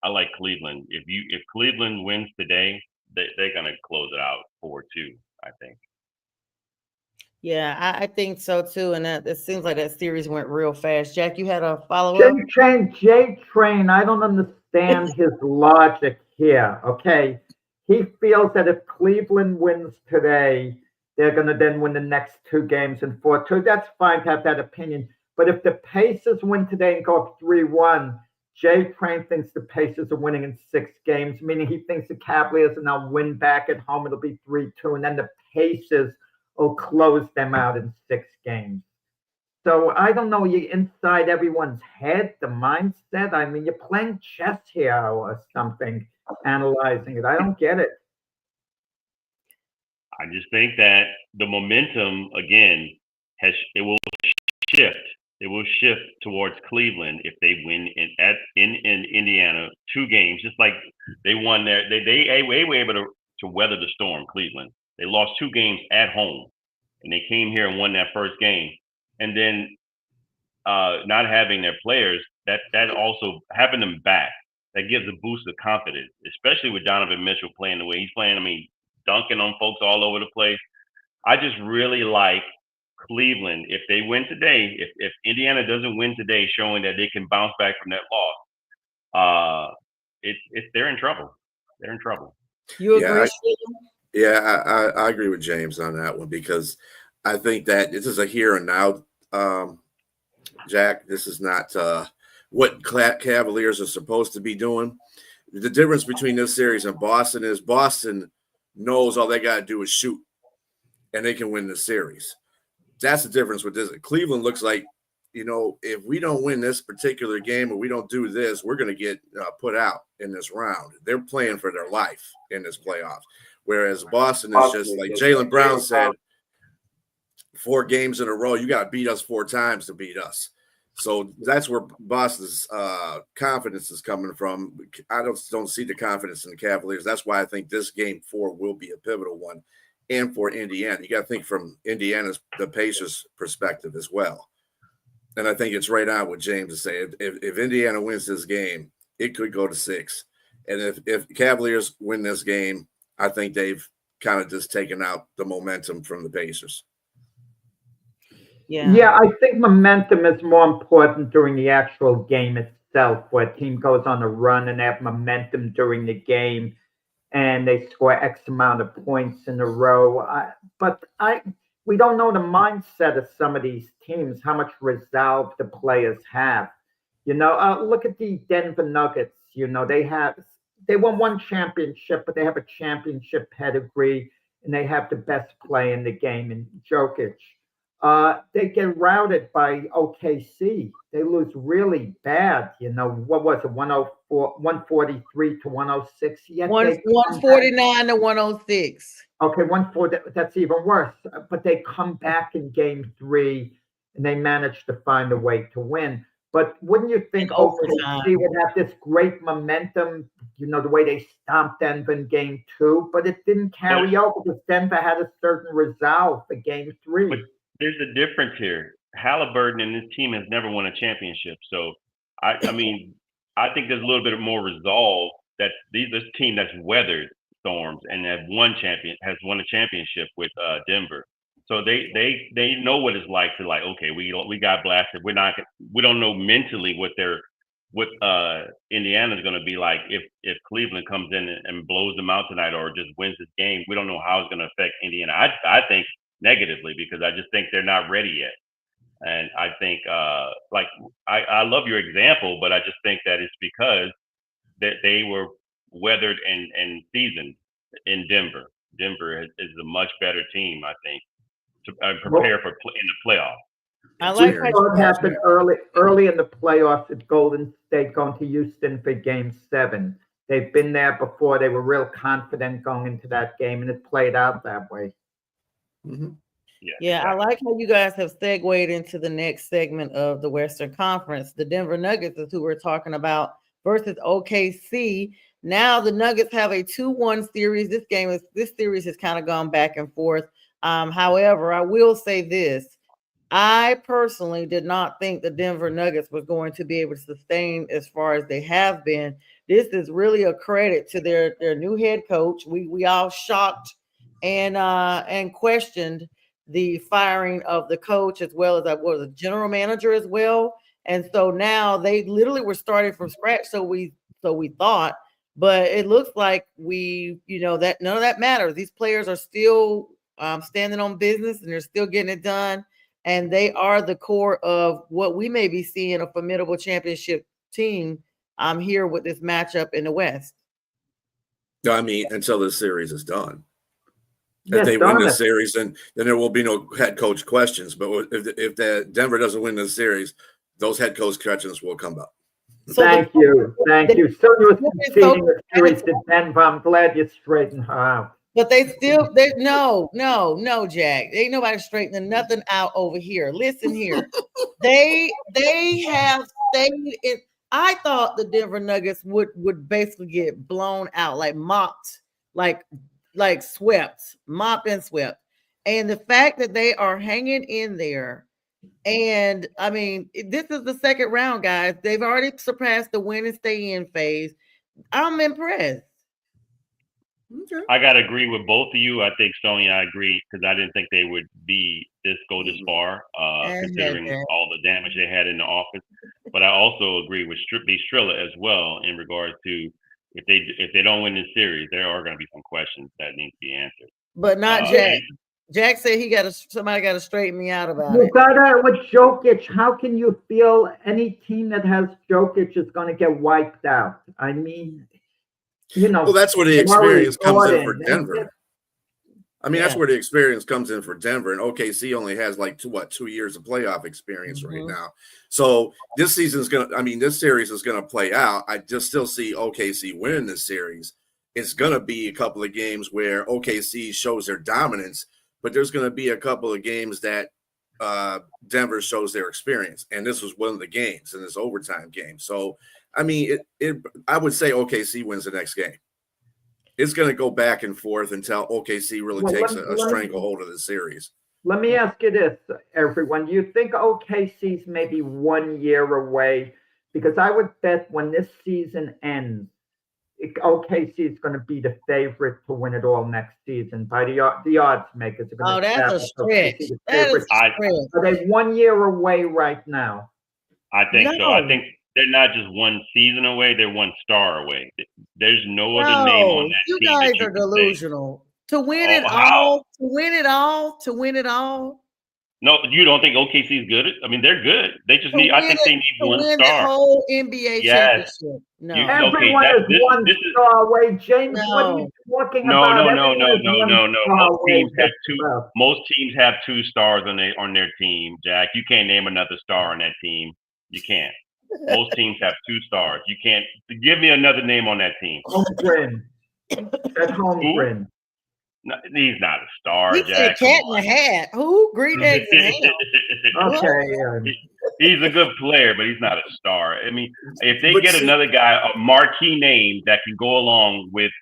I like Cleveland. If Cleveland wins today, they're going to close it out 4-2, I think. Yeah, I think so too. And it seems like that series went real fast. Jack, you had a follow-up? J Train, I don't understand his logic here, okay? He feels that if Cleveland wins today, they're going to then win the next 2 games in 4-2. That's fine to have that opinion. But if the Pacers win today and go up 3-1, Jay Crane thinks the Pacers are winning in 6 games, meaning he thinks the Cavaliers will now win back at home. It'll be 3-2, and then the Pacers will close them out in 6 games. So I don't know, you're inside everyone's head, the mindset. I mean, you're playing chess here or something, analyzing it. I don't get it. I just think that the momentum, again, it will shift. It will shift towards Cleveland if they win in Indiana 2 games, just like they won there. They were able to weather the storm, Cleveland. They lost 2 games at home, and they came here and won that first game. And then not having their players, that also having them back, that gives a boost of confidence, especially with Donovan Mitchell playing the way he's playing. I mean, dunking on folks all over the place. I just really like Cleveland. If they win today, if Indiana doesn't win today, showing that they can bounce back from that loss, they're in trouble. They're in trouble. You agree? I agree with James on that one, because I think that this is a here and now, Jack. This is not what Cavaliers are supposed to be doing. The difference between this series and Boston is Boston knows all they got to do is shoot, and they can win the series. That's the difference with this. Cleveland looks like, if we don't win this particular game or we don't do this, we're going to get put out in this round. They're playing for their life in this playoffs. Whereas Boston is just like Jaylen Brown said, 4 games in a row, you got to beat us 4 times to beat us. So that's where Boston's confidence is coming from. I don't see the confidence in the Cavaliers. That's why I think this game 4 will be a pivotal one. And for Indiana, you got to think from the Pacers' perspective as well. And I think it's right on what James is saying. If Indiana wins this game, it could go to 6. And if Cavaliers win this game, I think they've kind of just taken out the momentum from the Pacers. Yeah, I think momentum is more important during the actual game itself, where a team goes on a run and they have momentum during the game and they score X amount of points in a row. We don't know the mindset of some of these teams, how much resolve the players have. Look at the Denver Nuggets. They won 1 championship, but they have a championship pedigree, and they have the best play in the game in Jokic. They get routed by OKC. They lose really bad. What was it? 143 to 106. 149 to 106. Okay, 140. That's even worse. But they come back in game 3 and they manage to find a way to win. But wouldn't you think OKC would have this great momentum, the way they stomped Denver in game 2? But it didn't carry over because Denver had a certain resolve for game 3. But there's a difference here. Halliburton and his team has never won a championship. So, I mean, I think there's a little bit more resolve that this team that's weathered storms and has won a championship with Denver. So they know what it's like to okay, we got blasted. We don't know mentally what Indiana's going to be like if Cleveland comes in and blows them out tonight or just wins this game. We don't know how it's going to affect Indiana. I think negatively, because I just think they're not ready yet. And I think I love your example, but I just think that it's because that they were weathered and seasoned in Denver. Denver is a much better team, I think, to prepare for in the playoffs. I like what happened early in the playoffs at Golden State going to Houston for game 7. They've been there before. They were real confident going into that game, and it played out that way. Mm-hmm. Yeah, I like how you guys have segued into the next segment of the Western Conference. The Denver Nuggets is who we're talking about versus OKC. Now the Nuggets have a 2-1 series. This series has kind of gone back and forth. However, I will say this. I personally did not think the Denver Nuggets was going to be able to sustain as far as they have been. This is really a credit to their new head coach. We all shocked and questioned the firing of the coach as well as the general manager as well. And so now they literally were starting from scratch. So we thought, but it looks like that none of that matters. These players are still standing on business and they're still getting it done. And they are the core of what we may be seeing, a formidable championship team I'm here with this matchup in the West. I mean, until this series is done. Yes, if they win Donna. this series, then there will be no head coach questions. But if the Denver doesn't win this series, those head coach questions will come up. So Thank you. Sonia was conceding the series to Denver. I'm glad you straightened her out. But no, Jack. Ain't nobody straightening nothing out over here. Listen here. they have stayed in. I thought the Denver Nuggets would basically get blown out, like mopped, like swept, mopped and swept. And the fact that they are hanging in there, and I mean, this is the second round, guys. They've already surpassed the win and stay in phase. I'm impressed. Okay. I gotta agree with both of you. I think Sonja, I agree because I didn't think they would go this far, considering all the damage they had in the office. But I also agree with BStrilla as well in regards to if they don't win this series, there are going to be some questions that need to be answered. But not Jack. Jack said somebody got to straighten me out about it. You got with Jokic. How can you feel any team that has Jokic is going to get wiped out? I mean, well, that's where the experience comes in for Denver. I mean, that's where the experience comes in for Denver, and OKC only has like 2 years of playoff experience right now. So this series is gonna play out. I just still see OKC winning this series. It's gonna be a couple of games where OKC shows their dominance, but there's gonna be a couple of games that Denver shows their experience, and this was one of the games in this overtime game. So, I mean, I would say OKC wins the next game. It's going to go back and forth until OKC really takes a stranglehold of the series. Let me ask you this, everyone. Do you think OKC's maybe 1 year away? Because I would bet when this season ends, OKC is going to be the favorite to win it all next season by the odds makers. Oh, that's a stretch. That is a stretch. Are they 1 year away right now? I think so. I think they're not just one season away; they're one star away. There's no other name on that you team. Guys are delusional. To win it all, to win it all, to win it all. No, you don't think OKC is good? I mean, they're good. They just need. I think they need one star. The whole NBA championship. No, everyone is one star away. James, what are you talking about? No. Most teams have 2 stars on their team. Jack, you can't name another star on that team. You can't. Most teams have 2 stars. You can't give me another name on that team. Holmgren. That's Holmgren. No, he's not a star. He said cat in the hat. Who? Green eggs and ham. Okay. He's a good player, but he's not a star. I mean, if they get another guy, a marquee name that can go along with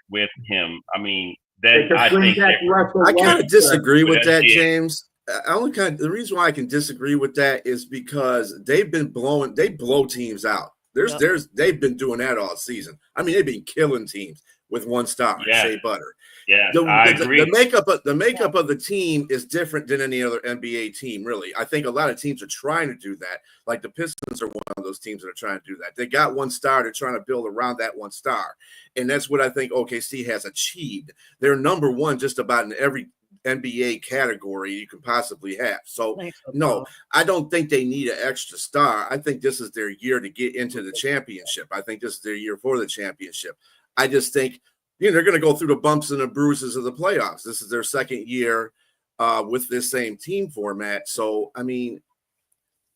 him, I mean, then I think I kind of disagree with that, James. The reason why I can disagree with that is because they blow teams out. They've been doing that all season. I mean, they've been killing teams with 1 star, Shea Butter. Yeah, I agree. The makeup of the team is different than any other NBA team, really. I think a lot of teams are trying to do that. Like the Pistons are one of those teams that are trying to do that. They got 1 star. They're trying to build around that 1 star. And that's what I think OKC has achieved. They're number 1 just about in every NBA category you can possibly have. So, no, I don't think they need an extra star. I think this is their year to get into the championship. I think this is their year for the championship. I just think they're going to go through the bumps and the bruises of the playoffs. This is their second year with this same team format. So, I mean,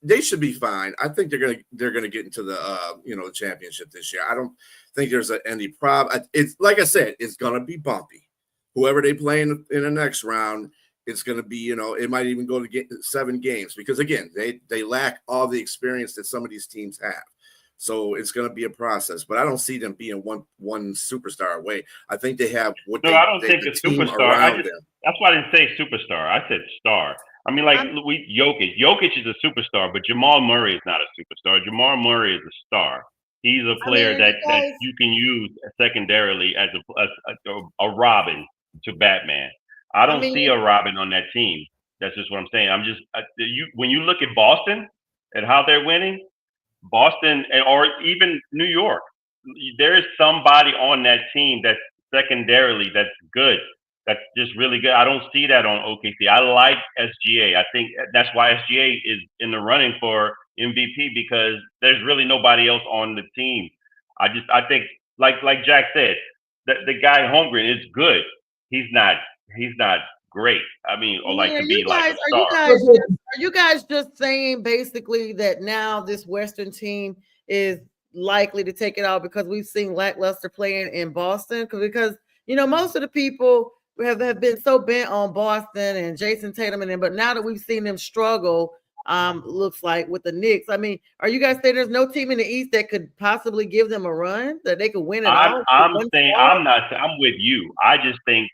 they should be fine. I think they're going to get into the the championship this year. I don't think there's any problem. It's like I said, it's going to be bumpy. Whoever they play in the next round, it's going to be, it might even go to 7 games because, again, they lack all the experience that some of these teams have. So it's going to be a process, but I don't see them being one superstar away. I think they have what I don't think a superstar. That's why I didn't say superstar. I said star. I mean, Jokic. Jokic is a superstar, but Jamal Murray is not a superstar. Jamal Murray is a star. He's a player that you can use secondarily as a Robin to Batman. I don't see a Robin on that team. That's just what I'm saying. When you look at Boston and how they're winning, Boston or even New York, there is somebody on that team that's secondarily that's good. That's just really good. I don't see that on OKC. I like SGA. I think that's why SGA is in the running for MVP because there's really nobody else on the team. I think like Jack said, the guy Holmgren is good. He's not great. I mean, or like to be like a star. Are you guys just saying basically that now this Western team is likely to take it out because we've seen lackluster playing in Boston? Because most of the people have been so bent on Boston and Jason Tatum and them, but now that we've seen them struggle, looks like with the Knicks. I mean, are you guys saying there's no team in the East that could possibly give them a run, that they could win it all? I'm with you. I just think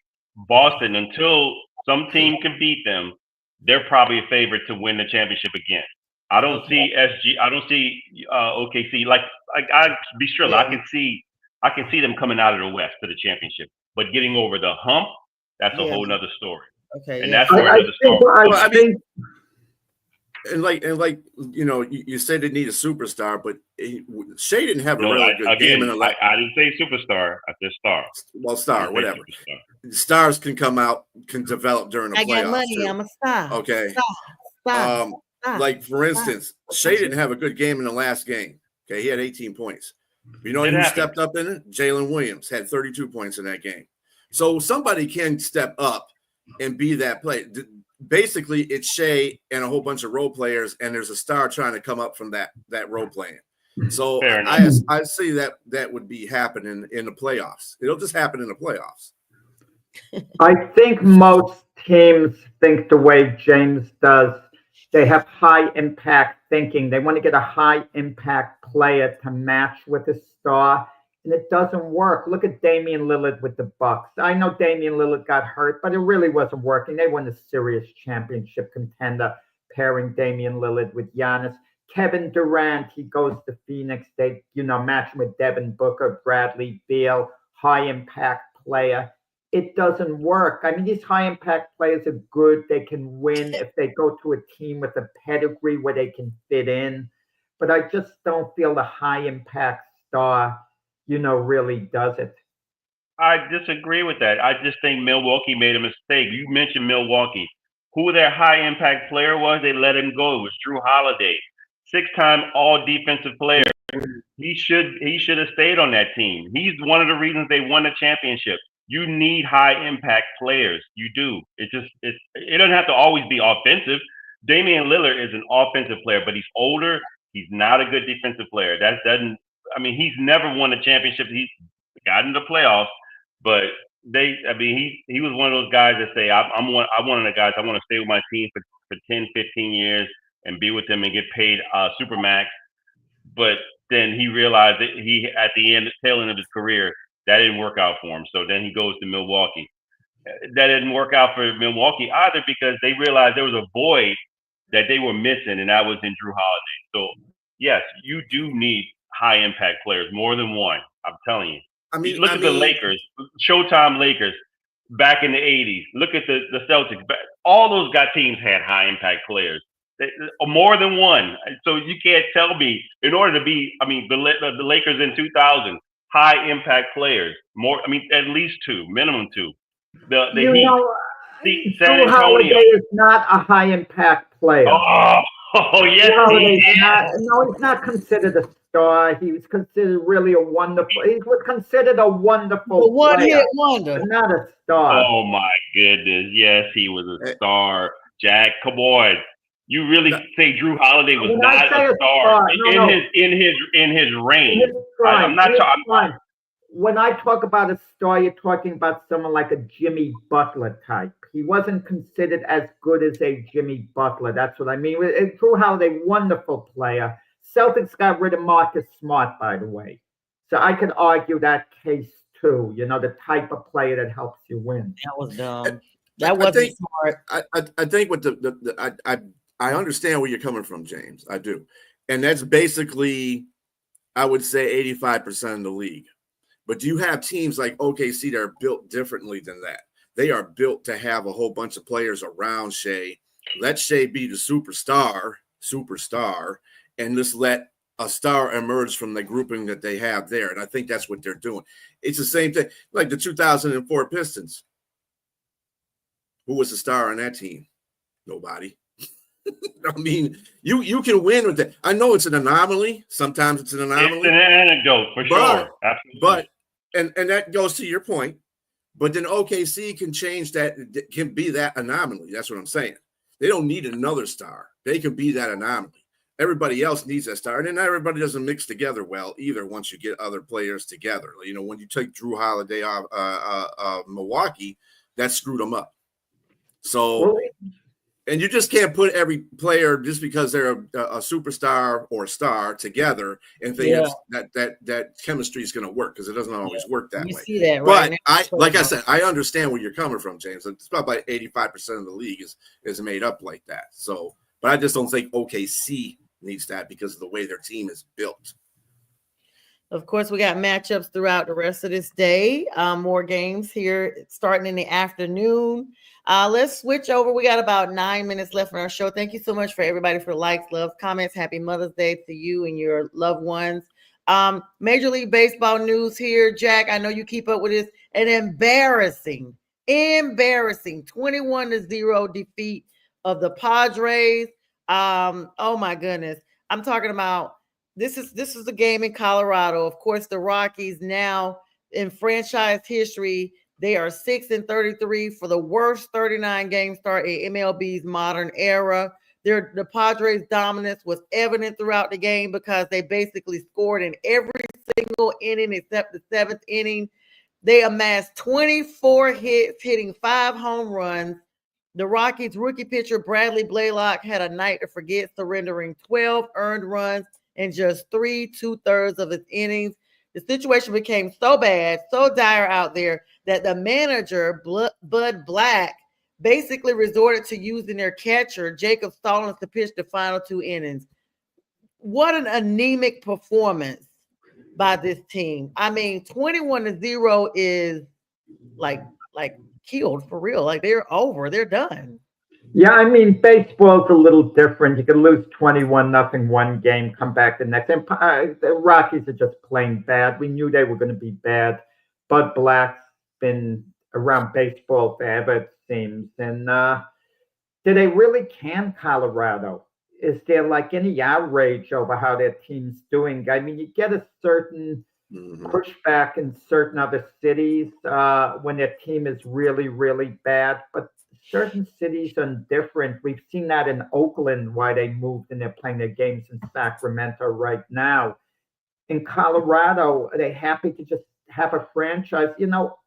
Boston, until some team can beat them, they're probably a favorite to win the championship again. I don't see SG. I don't see OKC. Like BStrilla, yeah. I can see them coming out of the West to the championship, but getting over the hump, that's a whole nother story. Okay, and that's another story. And like you said they need a superstar, but Shea didn't have a really good game in the last. I didn't say superstar. I said star. Well, star, whatever. Stars can come out, can develop during the playoffs. I got money. Too. I'm a star. Okay. Star. Like for instance, Shea didn't have a good game in the last game. Okay, he had 18 points. You know who stepped up in it? Jalen Williams had 32 points in that game. So somebody can step up and be that player. Basically, it's Shea and a whole bunch of role players, and there's a star trying to come up from that role playing. So I see that would be happening in the playoffs. It'll just happen in the playoffs. I think most teams think the way James does. They have high impact thinking. They want to get a high impact player to match with a star, and it doesn't work. Look at Damian Lillard with the Bucks. I know Damian Lillard got hurt, but it really wasn't working. They won a serious championship contender pairing Damian Lillard with Giannis. Kevin Durant, he goes to Phoenix. They, match him with Devin Booker, Bradley Beal, high impact player. It doesn't work. I mean, these high impact players are good. They can win if they go to a team with a pedigree where they can fit in. But I just don't feel the high impact star, really does it. I disagree with that. I just think Milwaukee made a mistake. You mentioned Milwaukee. Who their high impact player was, they let him go. It was Drew Holiday, 6-time all defensive player. He should have stayed on that team. He's one of the reasons they won the championship. You need high impact players. You do. It doesn't have to always be offensive. Damian Lillard is an offensive player, but he's older. He's not a good defensive player. He's never won a championship. He's gotten the playoffs, but he was one of those guys that say, I'm one of the guys, I want to stay with my team for 10, 15 years and be with them and get paid supermax. But then he realized that at the tail end of his career, that didn't work out for him. So then he goes to Milwaukee. That didn't work out for Milwaukee either because they realized there was a void that they were missing, and that was in Drew Holiday. So, yes, you do need high-impact players, more than one. I'm telling you. Look at the Lakers, Showtime Lakers back in the 80s. Look at the Celtics. All those teams had high-impact players, more than one. So you can't tell me, in order to be, the Lakers in 2000, high impact players, at least two, minimum two. The Heat, San Antonio. Holiday is not a high impact player. Oh yes, he is. He's not considered a star. He was considered really a wonderful. He was considered a wonderful one-hit wonder, but not a star. Oh my goodness, yes, he was a star. Jack, come on. You really say Drew Holiday was not a star in his reign? I'm not talking. When I talk about a star, you're talking about someone like a Jimmy Butler type. He wasn't considered as good as a Jimmy Butler. That's what I mean. Drew Holiday, wonderful player. Celtics got rid of Marcus Smart, by the way. So I could argue that case too. The type of player that helps you win. That was dumb. That wasn't smart. I think with I understand where you're coming from, James. I do. And that's basically, I would say, 85% of the league. But you have teams like OKC that are built differently than that. They are built to have a whole bunch of players around Shea. Let Shea be the superstar, and just let a star emerge from the grouping that they have there. And I think that's what they're doing. It's the same thing. Like the 2004 Pistons. Who was the star on that team? Nobody. I mean, you can win with that. I know it's an anomaly. Sometimes it's an anomaly. It's an anecdote for sure. Absolutely. But and that goes to your point. But then OKC can change that. Can be that anomaly. That's what I'm saying. They don't need another star. They can be that anomaly. Everybody else needs that star, and then everybody doesn't mix together well either. Once you get other players together, when you take Drew Holiday off Milwaukee, that screwed them up. So, and you just can't put every player just because they're a superstar or star together and think that chemistry is going to work, because it doesn't always work that way. See that, right? But like I said, I understand where you're coming from, James. It's about 85% of the league is made up like that. So, but I just don't think OKC needs that because of the way their team is built. Of course, we got matchups throughout the rest of this day. More games here starting in the afternoon. Let's switch over. We got about 9 minutes left in our show. Thank you so much for everybody for likes, loves, comments. Happy Mother's Day to you and your loved ones. Major League Baseball news here. Jack, I know you keep up with this. An embarrassing 21-0 defeat of the Padres. Oh my goodness. I'm talking about this is a game in Colorado. Of course, the Rockies now in franchise history, they are 6-33 for the worst 39 game start in MLB's modern era. The Padres' dominance was evident throughout the game because they basically scored in every single inning except the seventh inning. They amassed 24 hits, hitting 5 home runs. The Rockies' rookie pitcher Bradley Blaylock had a night to forget, surrendering 12 earned runs in just 3/2 of his innings. The situation became so bad, so dire out there, that the manager, Bud Black, basically resorted to using their catcher, Jacob Stallings, to pitch the final 2 innings. What an anemic performance by this team. I mean, 21-0 is like killed for real. Like, they're over. They're done. Yeah, I mean, baseball's a little different. You can lose 21-0 one game, come back the next. And the Rockies are just plain bad. We knew they were going to be bad. Bud Black's been around baseball forever, it seems. And do they really can Colorado? Is there like any outrage over how their team's doing? I mean, you get a certain pushback in certain other cities when their team is really, really bad. But certain cities are different. We've seen that in Oakland, why they moved and they're playing their games in Sacramento right now. In Colorado, are they happy to just have a franchise?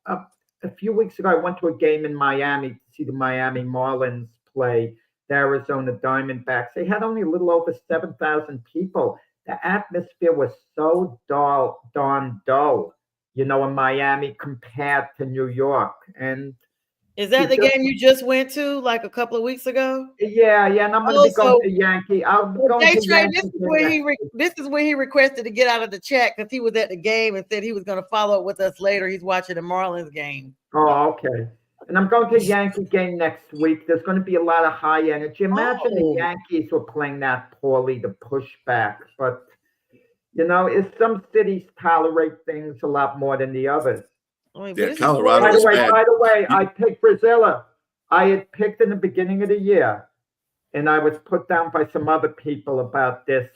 A few weeks ago, I went to a game in Miami to see the Miami Marlins play the Arizona Diamondbacks. They had only a little over 7,000 people. The atmosphere was so darn dull, in Miami compared to New York. And is that the game you just went to like a couple of weeks ago? Yeah, and I'm going to be going to Yankee. This is where he requested to get out of the chat because he was at the game and said he was going to follow up with us later. He's watching the Marlins game. Oh, okay. And I'm going to a Yankee game next week. There's going to be a lot of high energy. Imagine the Yankees were playing that poorly, the pushback. But, some cities tolerate things a lot more than the others. Colorado. By the way, I picked Brazilla. I had picked in the beginning of the year, and I was put down by some other people about this.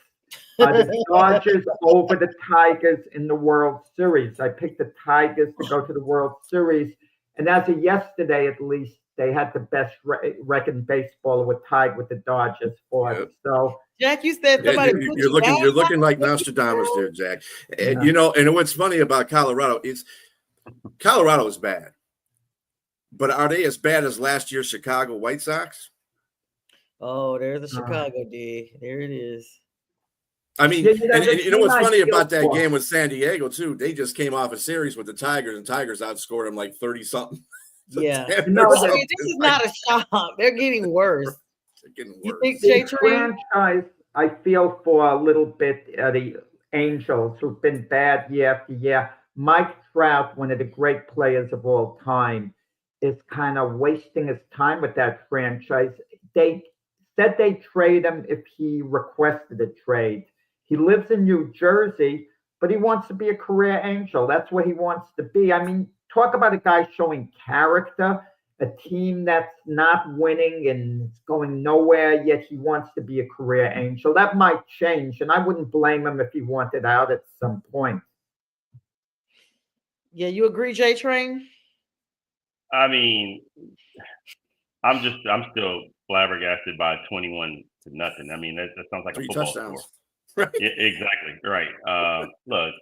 The Dodgers over the Tigers in the World Series. I picked the Tigers to go to the World Series, and as of yesterday, at least, they had the best record in baseball. Were tied with the Dodgers for it. So, Jack, you said somebody. You're looking like Nostradamus there, Jack. And and what's funny about Colorado is Colorado is bad, but are they as bad as last year's Chicago White Sox? Oh, there's the Chicago D. There it is. I mean, and you know what's funny about that game with San Diego too? They just came off a series with the Tigers, and Tigers outscored them like 30-something. Yeah, this is not a shock. They're getting worse. They're getting worse. You think J. Franchise, I feel for a little bit the Angels, who've been bad year after year. Mike Trout, one of the great players of all time, is kind of wasting his time with that franchise. They said they trade him if he requested a trade. He lives in New Jersey, but he wants to be a career Angel. That's what he wants to be. I mean, talk about a guy showing character a team that's not winning and is going nowhere, yet he wants to be a career Angel. That might change, and I wouldn't blame him if he wanted out at some point. Yeah, you agree, J Train? I mean, I'm still flabbergasted by 21-0. I mean, that sounds like 3 a football touchdowns. score. Right. Yeah, exactly. Right. Look,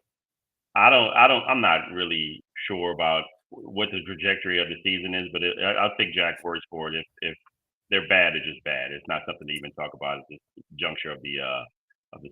I'm not really sure about what the trajectory of the season is, but I'll take Jack's words for it. If they're bad, they're just bad. It's not something to even talk about at this juncture of the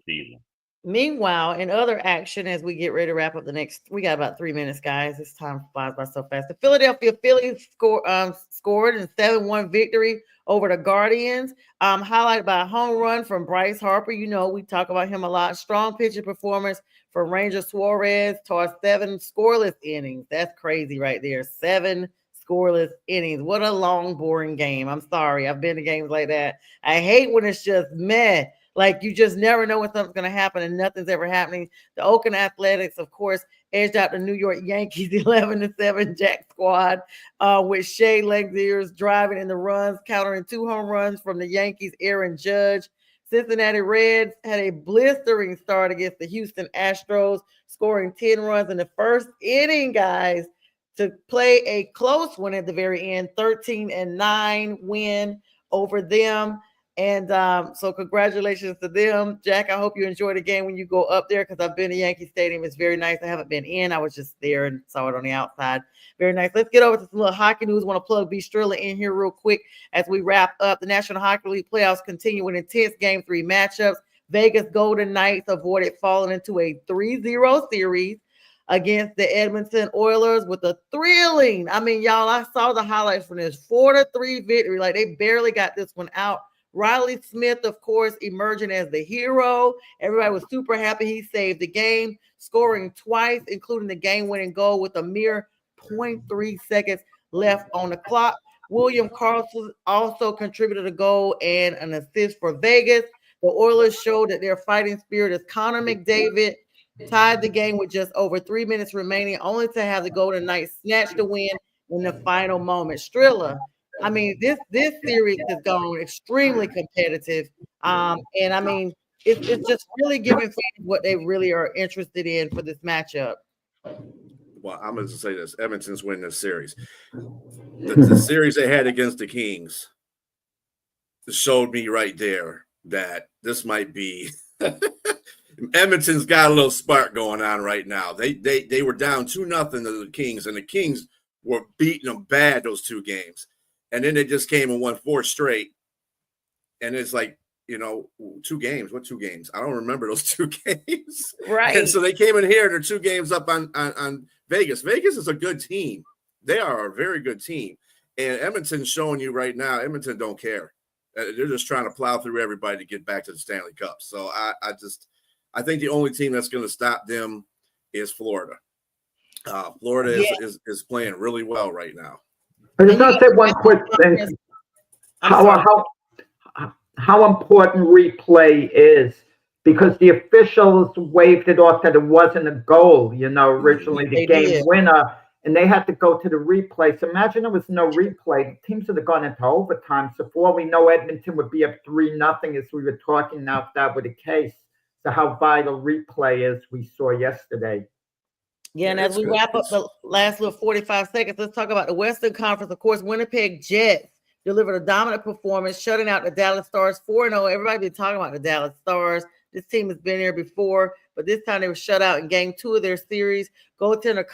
season. Meanwhile, in other action, as we get ready to wrap up we got about 3 minutes, guys. This time flies by so fast. The Philadelphia Phillies scored in 7-1 victory over the Guardians, highlighted by a home run from Bryce Harper. You know, we talk about him a lot. Strong pitching performance from Ranger Suarez towards 7 scoreless innings. That's crazy right there. 7 scoreless innings. What a long, boring game. I'm sorry. I've been to games like that. I hate when it's just meh. Like, you just never know when something's going to happen and nothing's ever happening. The Oakland Athletics, of course, edged out the New York Yankees 11-7 Jack squad with Shea Langeliers driving in the runs, countering 2 home runs from the Yankees' Aaron Judge. Cincinnati Reds had a blistering start against the Houston Astros, scoring 10 runs in the first inning, guys, to play a close one at the very end, 13-9 win over them. And so congratulations to them. Jack, I hope you enjoy the game when you go up there, because I've been to Yankee Stadium. It's very nice. I haven't been in. I was just there and saw it on the outside. Very nice. Let's get over to some little hockey news. I want to plug BStrilla in here real quick as we wrap up. The National Hockey League playoffs continue with intense Game 3 matchups. Vegas Golden Knights avoided falling into a 3-0 series against the Edmonton Oilers with a thrilling, I mean, y'all, I saw the highlights from this 4-3 victory. Like, they barely got this one out. Riley Smith, of course, emerging as the hero. Everybody was super happy he saved the game, scoring twice, including the game-winning goal with a mere 0.3 seconds left on the clock. William Karlsson also contributed a goal and an assist for Vegas. The Oilers showed that their fighting spirit is Connor McDavid tied the game with just over 3 minutes remaining, only to have the Golden Knights snatch the win in the final moment. Strilla, I mean, this series has gone extremely competitive. And I mean, it's just really giving fans what they really are interested in for this matchup. Well, I'm going to say this. Edmonton's winning this series. The series they had against the Kings showed me right there that this might be Edmonton's got a little spark going on right now. They were down 2-0 to the Kings, and the Kings were beating them bad those 2 games. And then they just came and won 4 straight. And it's like, 2 games. What 2 games? I don't remember those 2 games. Right. And so they came in here. They're 2 games up on Vegas. Vegas is a good team. They are a very good team. And Edmonton's showing you right now, Edmonton don't care. They're just trying to plow through everybody to get back to the Stanley Cup. So I think the only team that's going to stop them is Florida. Florida is playing really well right now. I just want to say one quick thing. How important replay is, because the officials waved it off that it wasn't a goal, originally the game winner, and they had to go to the replay. So imagine there was no replay. Teams would have gone into overtime. So for all we know, Edmonton would be up 3-0 as we were talking now, if that were the case. So how vital replay is, we saw yesterday. Yeah, and as we wrap up the last little 45 seconds, let's talk about the Western Conference. Of course, Winnipeg Jets delivered a dominant performance, shutting out the Dallas Stars 4-0. Everybody been talking about the Dallas Stars. This team has been here before, but this time they were shut out in Game 2 of their series. Goaltender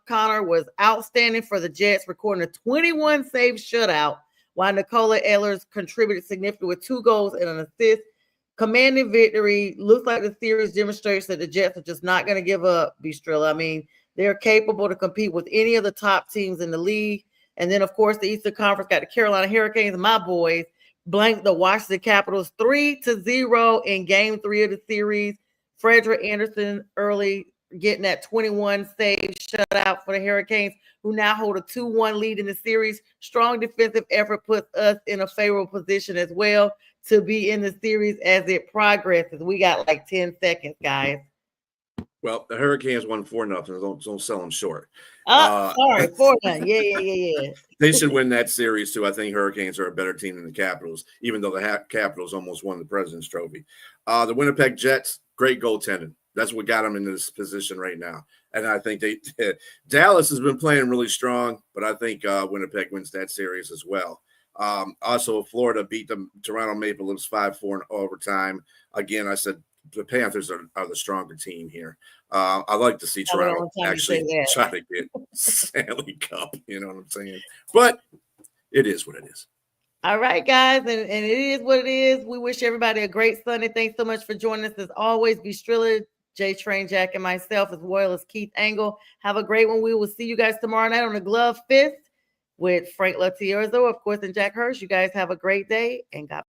Connor was outstanding for the Jets, recording a 21-save shutout, while Nikola Ehlers contributed significantly with 2 goals and an assist. Commanding victory. Looks like the series demonstrates that the Jets are just not going to give up, BStrilla. I mean, they're capable to compete with any of the top teams in the league. And then, of course, the Eastern Conference got the Carolina Hurricanes, my boys, blanked the Washington Capitals 3-0 in Game 3 of the series. Frederick Anderson early getting that 21-save shutout for the Hurricanes, who now hold a 2-1 lead in the series. Strong defensive effort puts us in a favorable position as well to be in the series as it progresses. We got like 10 seconds, guys. Well, the Hurricanes won 4-0. Don't sell them short. Sorry, 4-0. Yeah. They should win that series too. I think Hurricanes are a better team than the Capitals, even though the Capitals almost won the President's Trophy. The Winnipeg Jets, great goaltending. That's what got them in this position right now. And I think Dallas has been playing really strong, but I think Winnipeg wins that series as well. Also, Florida beat the Toronto Maple Leafs 5-4 in overtime. Again, I said the Panthers are the stronger team here. I like to see Toronto actually try to get Stanley Cup. You know what I'm saying? But it is what it is. All right, guys, and it is what it is. We wish everybody a great Sunday. Thanks so much for joining us. As always, BStrilla, J Train Jack, and myself, as well as Keith Engle. Have a great one. We will see you guys tomorrow night on the Glove Fist with Frank Latierzo, of course, and Jack Hirsch. You guys have a great day, and God